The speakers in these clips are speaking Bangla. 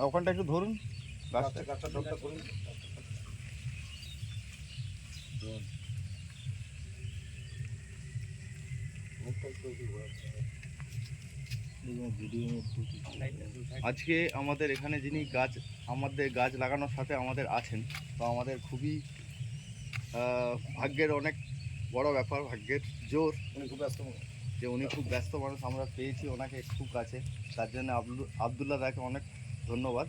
ওখানটা একটু ধরুন, গাছটা করুন। আজকে আমাদের এখানে যিনি আমাদের গাছ লাগানোর সাথে আমাদের আছেন, তো আমাদের খুবই ভাগ্যের অনেক বড় ব্যাপার, ভাগ্যের জোর উনি খুব ব্যস্ত মানুষ, আমরা পেয়েছি ওনাকে খুব কাছে। তার জন্য আবদুল্লাহ দাকে অনেক ধন্যবাদ।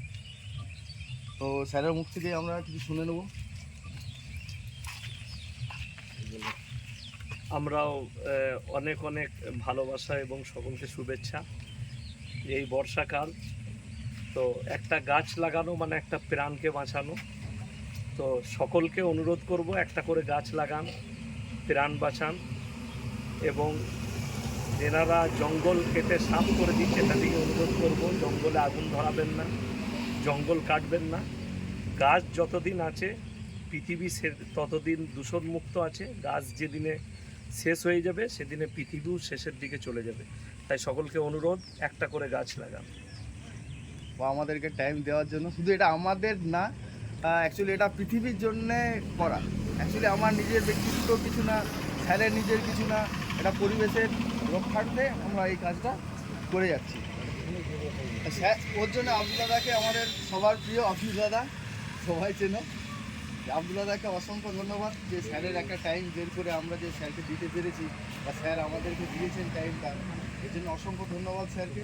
তো স্যারের মুখ থেকে আমরা কিছু শুনে নেব। আমরাও অনেক অনেক ভালোবাসা এবং সকলকে শুভেচ্ছা। এই বর্ষাকাল, তো একটা গাছ লাগানো মানে একটা প্রাণকে বাঁচানো। তো সকলকে অনুরোধ করব, একটা করে গাছ লাগান, প্রাণ বাঁচান। এবং যেনারা জঙ্গল কেটে সাফ করে দিচ্ছে তাদেরকে অনুরোধ করব, জঙ্গলে আগুন ধরাবেন না, জঙ্গল কাটবেন না। গাছ যতদিন আছে পৃথিবী ততদিন দূষণমুক্ত আছে। গাছ যেদিনে শেষ হয়ে যাবে সেদিনে পৃথিবীও শেষের দিকে চলে যাবে। তাই সকলকে অনুরোধ, একটা করে গাছ লাগান। বা আমাদেরকে টাইম দেওয়ার জন্য। শুধু এটা আমাদের না, অ্যাকচুয়ালি এটা পৃথিবীর জন্যে করা। অ্যাকচুয়ালি আমার নিজের ব্যক্তিগত কিছু না, স্যারের নিজের কিছু না, এটা পরিবেশের রক্ষার্থে আমরা এই কাজটা করে যাচ্ছি। স্যার ওর জন্য আবদুল্লাহ দাকে, আমাদের সবার প্রিয় আবদুল্লাহ দা, সবাই চেনে। আবদুল্লাহ দাকে অসংখ্য ধন্যবাদ যে স্যারের একটা টাইম বের করে আমরা যে স্যারকে দিতে পেরেছি, বা স্যার আমাদেরকে দিয়েছেন টাইমটা, এর জন্য অসংখ্য ধন্যবাদ স্যারকে।